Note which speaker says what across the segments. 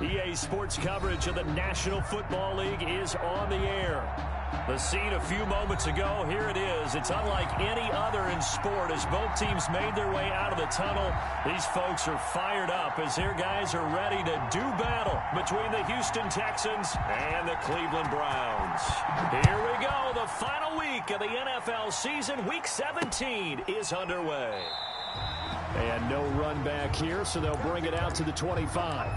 Speaker 1: EA Sports coverage of the National Football League is on the air. The scene a few moments ago, here it is. It's unlike any other in sport as both teams made their way out of the tunnel. These folks are fired up as their guys are ready to do battle between the Houston Texans and the Cleveland Browns. Here we go. The final week of the NFL season, Week 17, is underway. And no run back here, so they'll bring it out to the 25.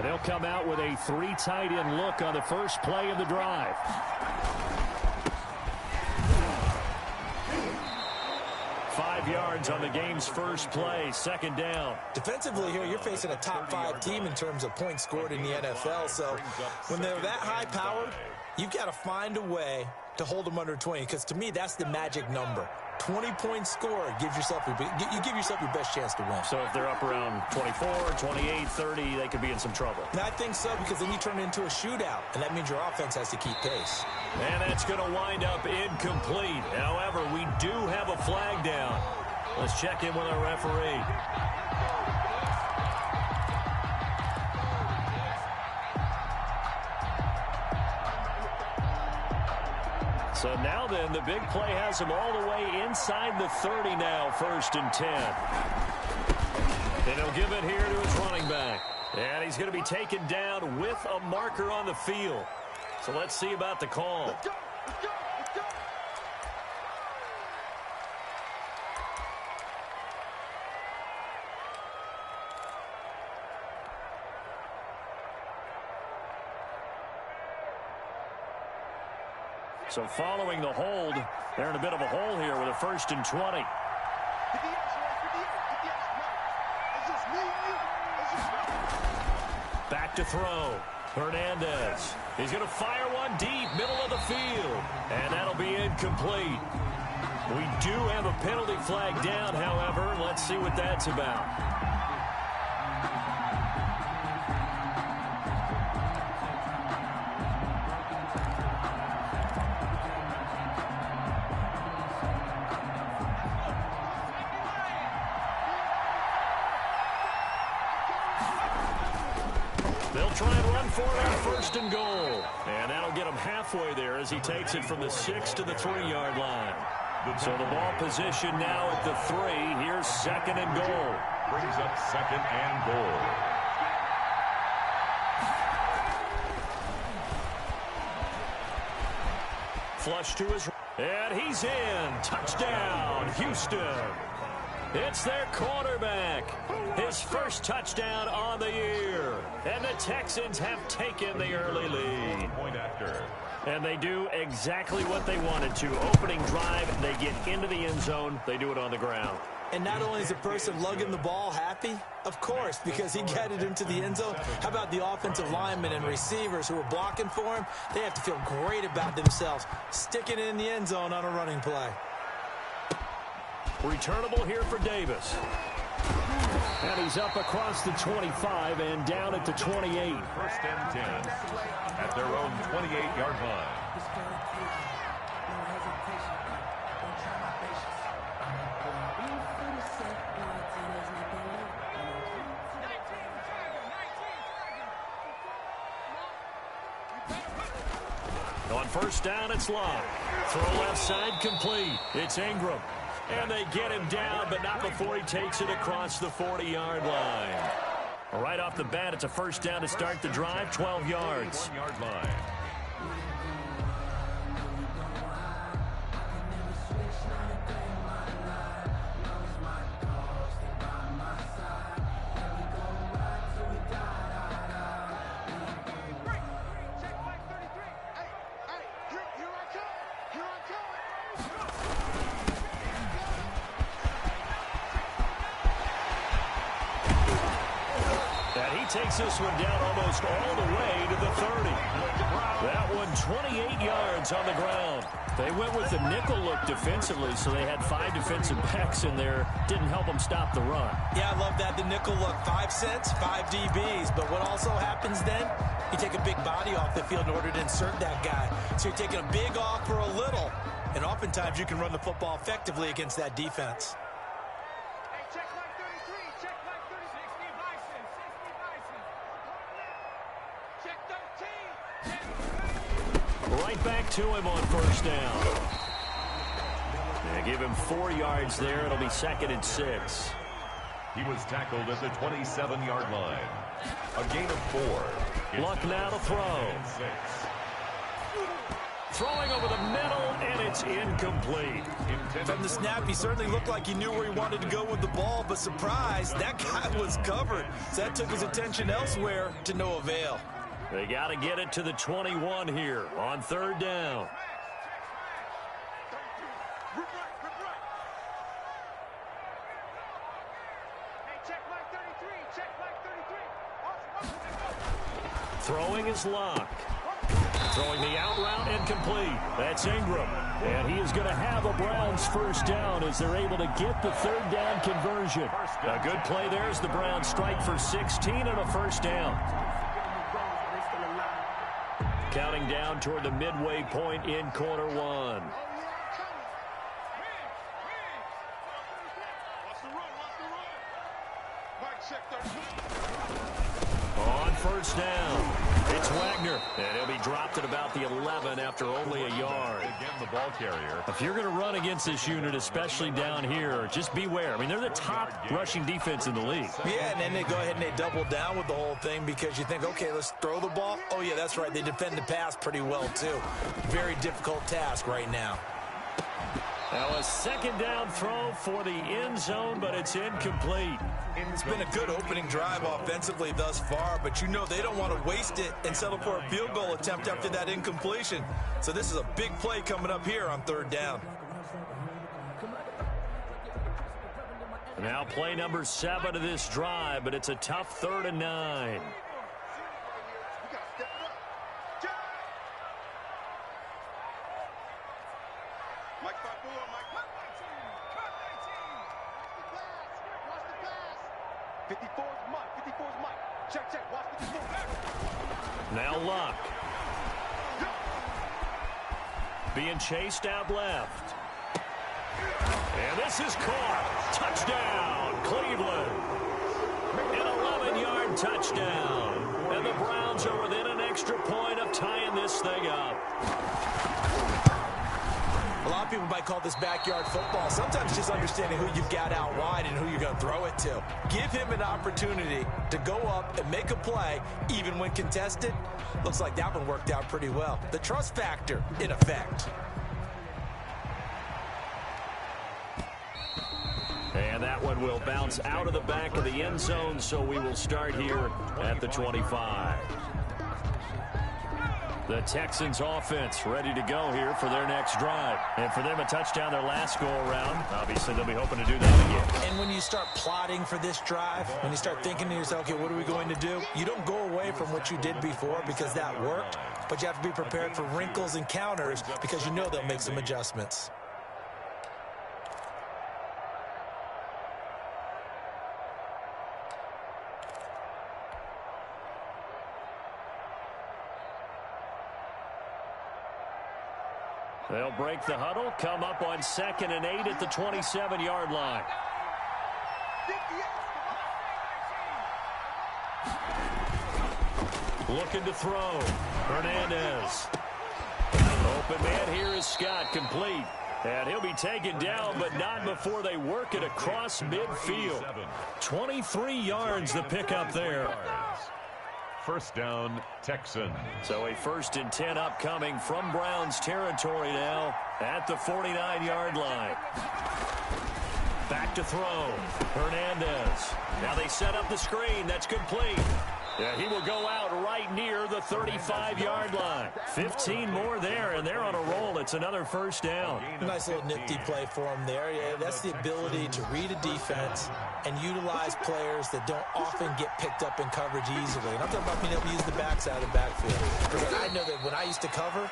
Speaker 1: They'll come out with a 3 tight end look on the first play of the drive. Five yards on the game's first play, second down.
Speaker 2: Defensively here, you're facing a top 5 team in terms of points scored in the NFL. So when they're that high-powered, you've got to find a way to hold them under 20, because to me, that's the magic number. 20 points scored, you give yourself your best chance to win.
Speaker 1: So if they're up around 24, 28, 30, they could be in some trouble.
Speaker 2: And I think so, because then you turn it into a shootout, and that means your offense has to keep pace.
Speaker 1: And that's going to wind up incomplete. However, we do have a flag down. Let's check in with our referee. So now then, the big play has him all the way inside the 30 now, 1st and 10. And he'll give it here to his running back. And he's going to be taken down with a marker on the field. So let's see about the call.
Speaker 3: Let's go, let's go, let's go.
Speaker 1: So following the hold, they're in a bit of a hole here with a 1st and 20. Back to throw. Hernandez. He's going to fire one deep, middle of the field. And that'll be incomplete. We do have a penalty flag down, however. Let's see what that's about. They'll try and run for it on 1st and goal. And that'll get him halfway there as he takes it from the 6 to the 3-yard line. So the ball position now at the 3. Here's 2nd and goal.
Speaker 4: Brings up 2nd and goal.
Speaker 1: Flush to his... And he's in. Touchdown, Houston. It's their quarterback. His first touchdown on the year. And the Texans have taken the early lead.
Speaker 4: Point after.
Speaker 1: And they do exactly what they wanted to. Opening drive, they get into the end zone. They do it on the ground.
Speaker 2: And not only is the person lugging the ball happy, of course, because he got it into the end zone. How about the offensive linemen and receivers who are blocking for him? They have to feel great about themselves, sticking it in the end zone on a running play.
Speaker 1: Returnable here for Davis. And he's up across the 25 and down at the 28.
Speaker 4: 1st and 10 at their own 28-yard line.
Speaker 1: On 1st down, it's Locke. Throw left side complete. It's Ingram. And they get him down, but not before he takes it across the 40-yard line. Right off the bat, it's a 1st down to start the drive, 12 yards.
Speaker 4: 1-yard line.
Speaker 1: Takes this one down almost all the way to the 30. That one 28 yards on the ground. They went with the nickel look defensively, so they had 5 defensive backs in there. Didn't help them stop the run.
Speaker 2: Yeah, I love that, the nickel look. 5 cents, 5 DBs. But what also happens then, you take a big body off the field in order to insert that guy. So you're taking a big off for a little. And oftentimes you can run the football effectively against that defense.
Speaker 1: Right back to him on first down. They give him 4 yards there. It'll be 2nd and 6.
Speaker 4: He was tackled at the 27-yard line. A gain of 4.
Speaker 1: Luck now to throw. Throwing over the middle, and it's incomplete.
Speaker 2: From the snap, he certainly looked like he knew where he wanted to go with the ball, but surprise, that guy was covered. So that took his attention elsewhere to no avail.
Speaker 1: They got to get it to the 21 here on 3rd down. Throwing is Luck. Throwing the out route incomplete. That's Ingram. And he is going to have a Browns first down as they're able to get the 3rd down conversion. A good play there as the Browns strike for 16 and a first down. Counting down toward the midway point in quarter 1. On first down, it's Wagner, and he'll be dropped at about the 11 after only a yard.
Speaker 4: Again, the ball carrier.
Speaker 1: If you're going to run against this unit, especially down here, just beware. I mean, they're the top rushing defense in the league.
Speaker 2: Yeah, and then they go ahead and they double down with the whole thing because you think, okay, let's throw the ball. Oh, yeah, that's right. They defend the pass pretty well, too. Very difficult task right now.
Speaker 1: Now a 2nd down throw for the end zone, but it's incomplete.
Speaker 2: It's been a good opening drive offensively thus far, but you know they don't want to waste it and settle for a field goal attempt after that incompletion. So this is a big play coming up here on 3rd down.
Speaker 1: Now play number 7 of this drive, but it's a tough 3rd and 9. Now Luck. Being chased out left. And this is caught. Touchdown, Cleveland. An 11-yard touchdown. And the Browns are within an extra point of tying this thing up.
Speaker 2: A lot of people might call this backyard football. Sometimes just understanding who you've got out wide and who you're going to throw it to. Give him an opportunity to go up and make a play, even when contested. Looks like that one worked out pretty well. The trust factor, in effect.
Speaker 1: And that one will bounce out of the back of the end zone, so we will start here at the 25. The Texans offense ready to go here for their next drive. And for them, a touchdown their last go-around. Obviously, they'll be hoping to do that again.
Speaker 2: And when you start plotting for this drive, when you start thinking to yourself, okay, what are we going to do? You don't go away from what you did before because that worked. But you have to be prepared for wrinkles and counters because you know they'll make some adjustments.
Speaker 1: They'll break the huddle, come up on 2nd and 8 at the 27-yard line. Looking to throw. Hernandez. Open man here is Scott, complete. And he'll be taken down, but not before they work it across midfield. 23 yards the pickup there.
Speaker 4: First down, Texans.
Speaker 1: So a 1st and 10 upcoming from Browns territory now at the 49-yard line. Back to throw. Hernandez. Now they set up the screen. That's complete. Yeah, he will go out right near the 35-yard line. 15 more there, and they're on a roll. It's another first down.
Speaker 2: Nice little nifty play for him there. Yeah, that's the ability to read a defense and utilize players that don't often get picked up in coverage easily. And I'm talking about being able to use the backside of the backfield. Because I know that when I used to cover,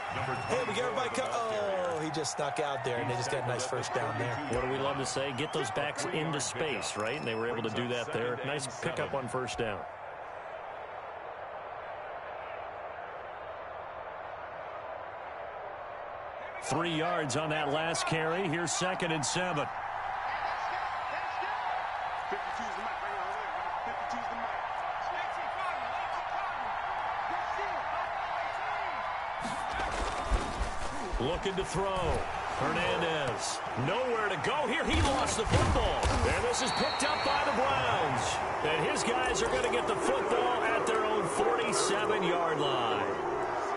Speaker 2: hey, we get everybody cover. Oh, he just snuck out there, and they just got a nice first down there.
Speaker 1: What do we love to say? Get those backs into space, right? And they were able to do that there. Nice pickup on first down. Three yards on that last carry. Here's 2nd and 7. Looking to throw. Hernandez. Nowhere to go here. He lost the football. And this is picked up by the Browns. And his guys are going to get the football at their own 47-yard line.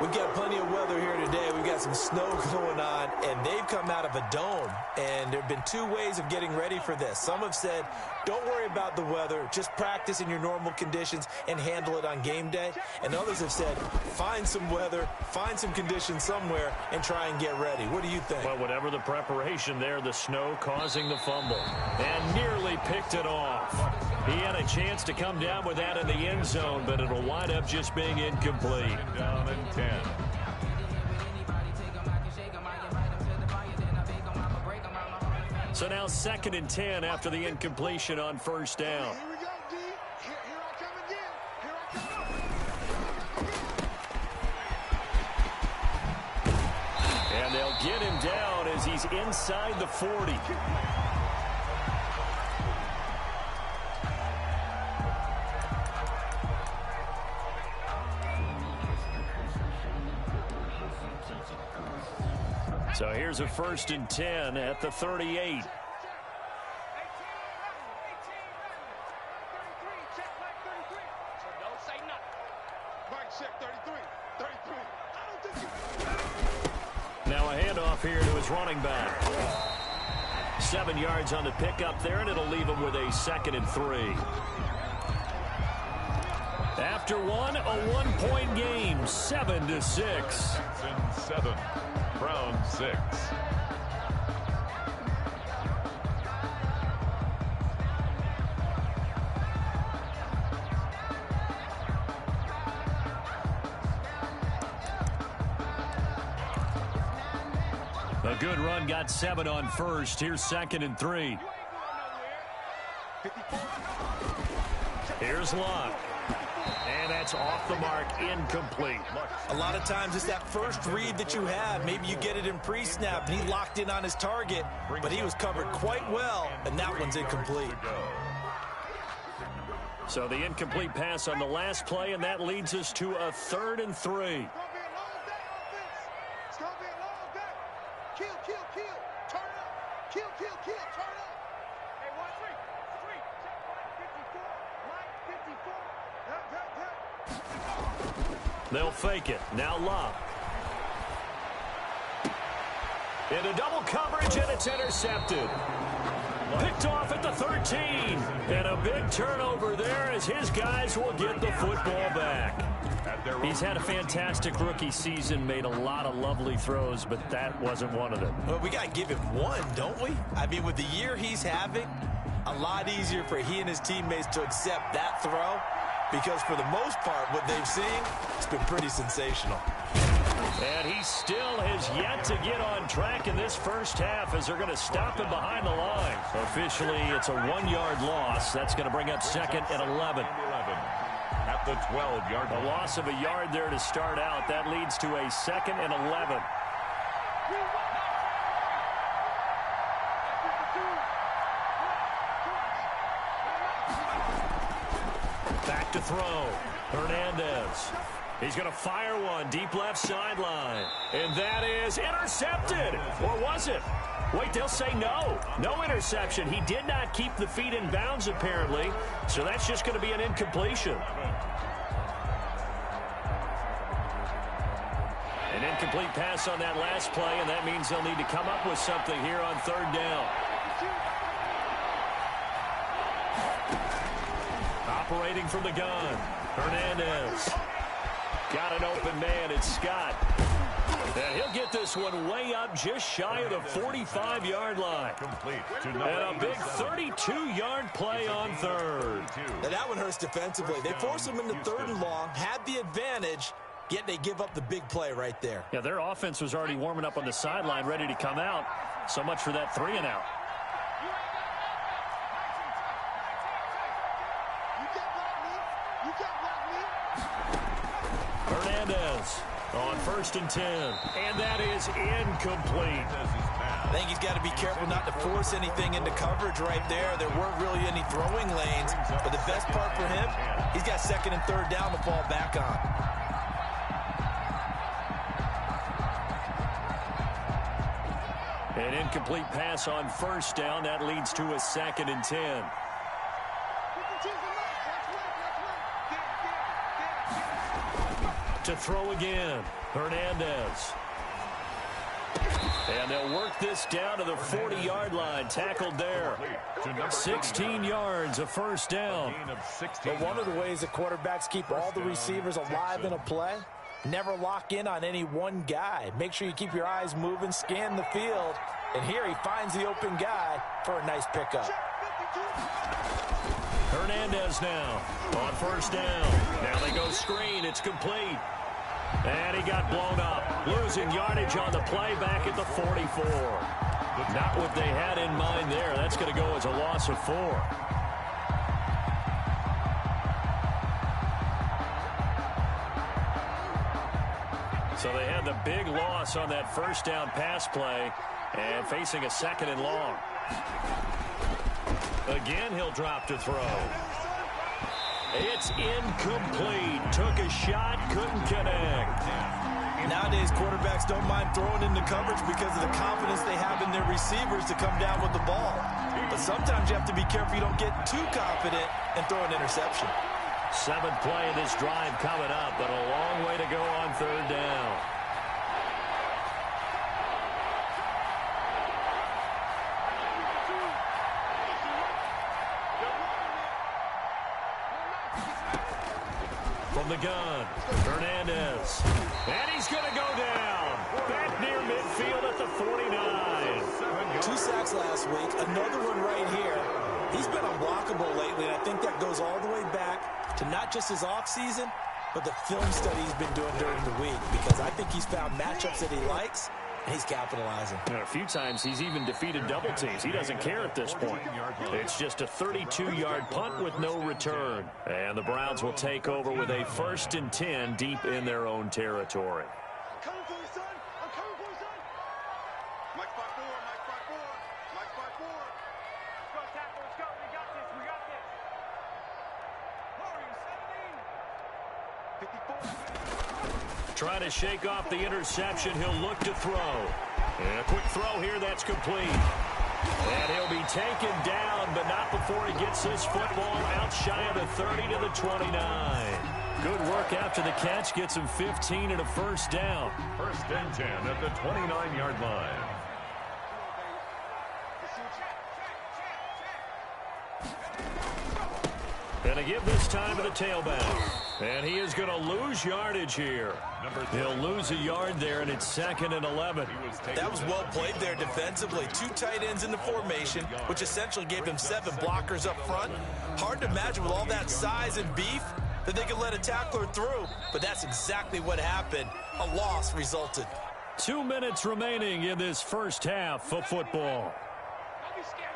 Speaker 2: We've got plenty of weather here today. We've got some snow going on, and they've come out of a dome. And there have been two ways of getting ready for this. Some have said, don't worry about the weather. Just practice in your normal conditions and handle it on game day. And others have said, find some weather, find some conditions somewhere, and try and get ready. What do you think?
Speaker 1: Well, whatever the preparation there, the snow causing the fumble. And nearly picked it off. He had a chance to come down with that in the end zone, but it'll wind up just being incomplete.
Speaker 4: Down and 10.
Speaker 1: So now 2nd and 10 after the incompletion on first down.
Speaker 3: Here we go, D. Here I come again. Here I come.
Speaker 1: And they'll get him down as he's inside the 40. So here's a 1st and 10 at the 38. Now a handoff here to his running back. 7 yards on the pickup there, and it'll leave him with a 2nd and 3. After one, a 1-point game, 7-6.
Speaker 4: 7. Brown 6.
Speaker 1: A good run, got 7 on first. Here's 2nd and 3. Here's Locke. And that's off the mark, incomplete.
Speaker 2: A lot of times it's that first read that you have. Maybe you get it in pre-snap, and he locked in on his target, but he was covered quite well, and that one's incomplete.
Speaker 1: So the incomplete pass on the last play, and that leads us to a 3rd and 3.
Speaker 3: It's going to be a long day. Kill, turn up. Kill, turn up. Hey, 1-3. Check, 54.
Speaker 1: They'll fake it. Now Locke. Into double coverage, and it's intercepted. Picked off at the 13. And a big turnover there as his guys will get the football back. He's had a fantastic rookie season, made a lot of lovely throws, but that wasn't one of them.
Speaker 2: Well, we got to give him one, don't we? I mean, with the year he's having, a lot easier for he and his teammates to accept that throw, because for the most part, what they've seen, it's been pretty sensational.
Speaker 1: And he still has yet to get on track in this first half as they're going to stop him behind the line. Officially, it's a 1-yard loss. That's going to bring up 2nd and 11.
Speaker 4: At the 12-yard line.
Speaker 1: A loss of a yard there to start out. That leads to a 2nd and 11. Back to throw. Hernandez. He's going to fire one deep left sideline. And that is intercepted. Or was it? Wait, they'll say no. No interception. He did not keep the feet in bounds, apparently. So that's just going to be an incompletion. An incomplete pass on that last play, and that means they'll need to come up with something here on 3rd down. Operating from the gun. Hernandez. Got an open man. It's Scott. And he'll get this one way up just shy of the 45-yard line. And a big 32-yard play on 3rd.
Speaker 2: Now that one hurts defensively. They force him into 3rd and long, had the advantage, yet they give up the big play right there.
Speaker 1: Yeah, their offense was already warming up on the sideline, ready to come out. So much for that 3 and out. Hernandez on 1st and 10. And that is incomplete.
Speaker 2: I think he's got to be careful not to force anything into coverage right there. There weren't really any throwing lanes. But the best part for him, he's got 2nd and 3rd down to fall back on.
Speaker 1: An incomplete pass on first down. That leads to a 2nd and 10. To throw again, Hernandez. And they'll work this down to the 40-yard line. Tackled there. 16 yards, a first down.
Speaker 2: But one of the ways that quarterbacks keep all the receivers alive in a play, never lock in on any one guy. Make sure you keep your eyes moving, scan the field. And here he finds the open guy for a nice pickup.
Speaker 1: Hernandez now on first down. Now they go screen. It's complete. And he got blown up. Losing yardage on the play back at the 44. Not what they had in mind there. That's going to go as a loss of 4. So they had the big loss on that first down pass play and facing a 2nd and long. Again, he'll drop to throw. It's incomplete. Took a shot, couldn't connect.
Speaker 2: Nowadays, quarterbacks don't mind throwing into coverage because of the confidence they have in their receivers to come down with the ball. But sometimes you have to be careful you don't get too confident and throw an interception.
Speaker 1: 7th play of this drive coming up, but a long way to go on 3rd down. From the gun, Hernandez. And he's going to go down. Back near midfield at the 49.
Speaker 2: 2 sacks last week, another one right here. He's been unblockable lately, and I think that goes all the way back to not just his offseason, but the film study he's been doing during the week, because I think he's found matchups that he likes, and he's capitalizing.
Speaker 1: And a few times he's even defeated double teams. He doesn't care at this point. It's just a 32-yard punt with no return. And the Browns will take over with a 1st and 10 deep in their own territory.
Speaker 3: I'm coming for you, son. I'm coming for you, son. Mike spot 4, Mike spot 4, Mike spot 4. Let's go, tackle. Let's go. We got this. We got this. Warriors 17. 54.
Speaker 1: Trying to shake off the interception. He'll look to throw. And a quick throw here. That's complete. And he'll be taken down, but not before he gets this football out shy of the 30 to the 29. Good work after the catch. Gets him 15 and a first down.
Speaker 4: 1st and 10 at the 29-yard line.
Speaker 1: And a give this time to the tailback. And he is going to lose yardage here. He'll lose a yard there, and it's 2nd and 11.
Speaker 2: That was well played there defensively. 2 tight ends in the formation, which essentially gave him 7 blockers up front. Hard to imagine with all that size and beef that they could let a tackler through, but that's exactly what happened. A loss resulted.
Speaker 1: 2 minutes remaining in this first half of football.
Speaker 3: Don't be scared.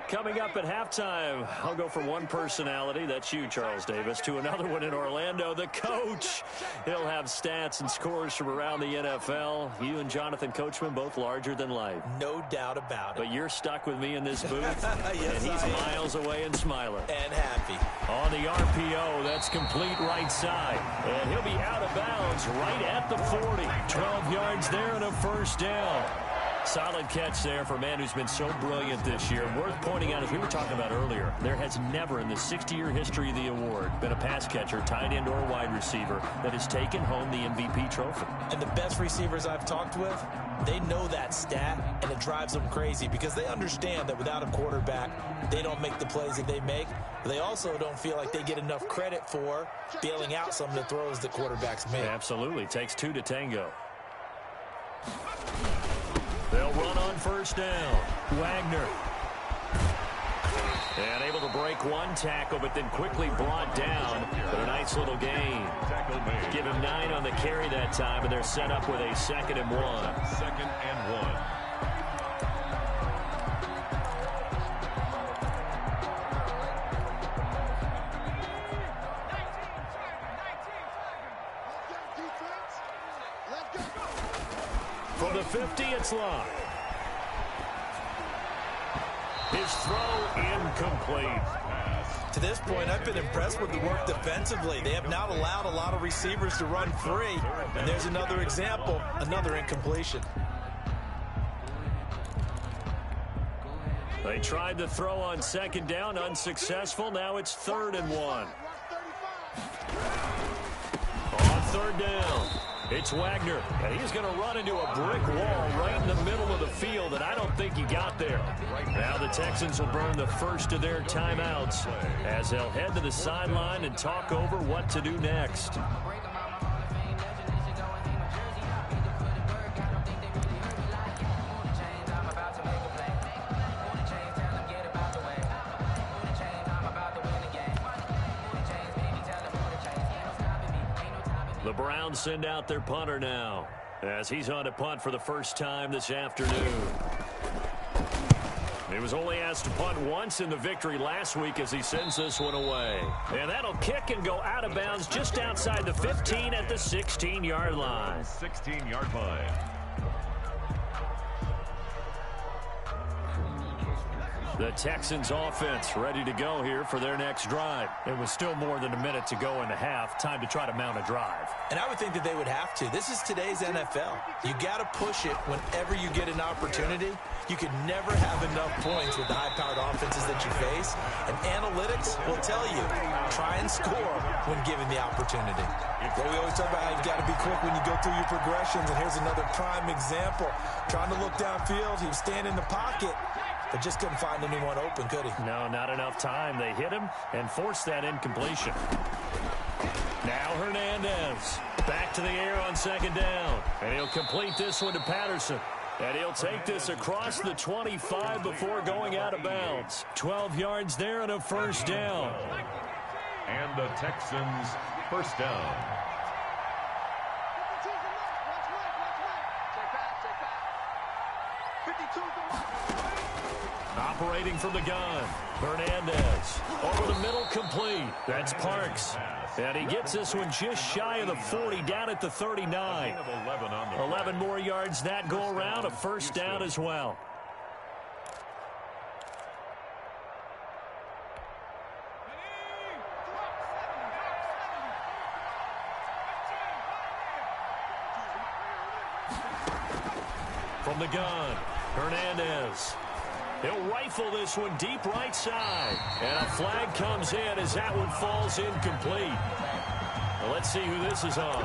Speaker 1: Coming up at halftime, I'll go from one personality, that's you, Charles Davis, to another one in Orlando, the coach. He'll have stats and scores from around the NFL. You and Jonathan Coachman, both larger than life.
Speaker 2: No doubt about it.
Speaker 1: But you're stuck with me in this booth,
Speaker 2: Yes,
Speaker 1: and he's miles away and smiling.
Speaker 2: And happy.
Speaker 1: On the RPO, that's complete right side. And he'll be out of bounds right at the 40. 12 yards there and a first down. Solid catch there for a man who's been so brilliant this year. Worth pointing out, as we were talking about earlier, there has never in the 60-year history of the award been a pass catcher, tight end, or wide receiver that has taken home the MVP trophy.
Speaker 2: And the best receivers I've talked with, they know that stat, and it drives them crazy because they understand that without a quarterback, they don't make the plays that they make. They also don't feel like they get enough credit for bailing out some of the throws that quarterbacks make.
Speaker 1: Absolutely. Takes 2 to tango. They'll run on first down. Wagner. And able to break one tackle, but then quickly brought down. But a nice little gain. Give him 9 on the carry that time, and they're set up with a 2nd and 1.
Speaker 4: 2nd and 1.
Speaker 1: From the 50, it's Love. His throw incomplete.
Speaker 2: To this point, I've been impressed with the work defensively. They have not allowed a lot of receivers to run free. And there's another example, another incompletion.
Speaker 1: They tried to throw on second down, unsuccessful. Now it's 3rd and 1. On 3rd down, it's Wagner, and he's going to run into a brick wall right in the middle of the field, and I don't think he got there. Now the Texans will burn the first of their timeouts as they'll head to the sideline and talk over what to do next. The Browns send out their punter now as he's on to punt for the first time this afternoon. He was only asked to punt once in the victory last week as he sends this one away. And that'll kick and go out of bounds just outside the 15 at the 16-yard line.
Speaker 4: 16-yard line.
Speaker 1: The Texans offense ready to go here for their next drive. It was still more than a minute to go in the half. Time to try to mount a drive.
Speaker 2: And I would think that they would have to. This is today's NFL. You got to push it whenever you get an opportunity. You can never have enough points with the high-powered offenses that you face. And analytics will tell you, try and score when given the opportunity. Well, we always talk about how you've got to be quick when you go through your progressions. And here's another prime example. Trying to look downfield, he was standing in the pocket, but just couldn't find anyone open, could he?
Speaker 1: No, not enough time. They hit him and forced that incompletion. Now Hernandez back to the air on second down. And he'll complete this one to Patterson. And he'll take this across the 25 before going out of bounds. 12 yards there and a first down.
Speaker 4: And the Texans first down.
Speaker 1: Operating from the gun, Hernandez over the middle, complete. That's Parks. And he gets this one just shy of the 40, down at the 39. 11 more yards that go around, a first down as well. From the gun, Hernandez. He'll rifle this one deep right side. And a flag comes in as that one falls incomplete. Well, let's see who this is on.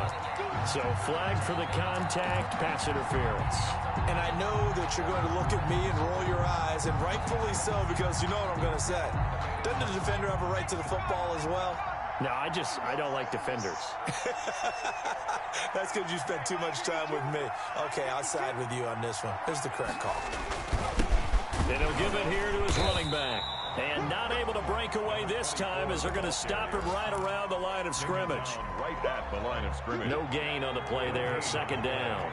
Speaker 1: So flag for the contact, pass interference.
Speaker 2: And I know that you're going to look at me and roll your eyes, and rightfully so, because you know what I'm going to say. Doesn't the defender have a right to the football as well?
Speaker 1: No, I don't like defenders.
Speaker 2: That's because you spent too much time with me. Okay, I'll side with you on this one. Here's the correct call.
Speaker 1: And he'll give it here to his running back. And not able to break away this time as they're going to stop him right around the line of scrimmage.
Speaker 4: Right at the line of scrimmage.
Speaker 1: No gain on the play there, second down.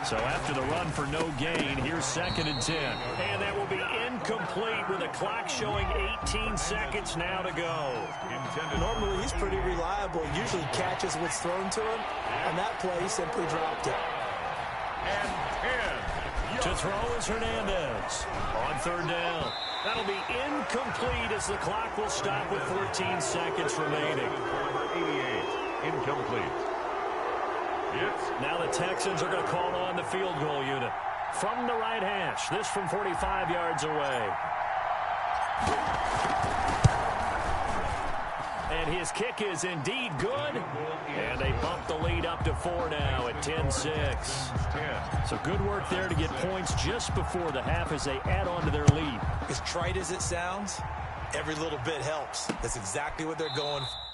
Speaker 1: So after the run for no gain, here's 2nd and 10. And that will be incomplete with the clock showing 18 seconds now to go.
Speaker 2: Normally, he's pretty reliable. Usually catches what's thrown to him. On that play, he simply dropped it.
Speaker 4: And 10.
Speaker 1: To throw is Hernandez. On 3rd down. That'll be incomplete as the clock will stop with 14 seconds remaining.
Speaker 4: Number 88, incomplete.
Speaker 1: Now the Texans are going to call on the field goal unit. From the right hash, this from 45 yards away. And his kick is indeed good. And they bump the lead up to 4 now at 10-6. So good work there to get points just before the half as they add on to their lead.
Speaker 2: As trite as it sounds, every little bit helps. That's exactly what they're going for.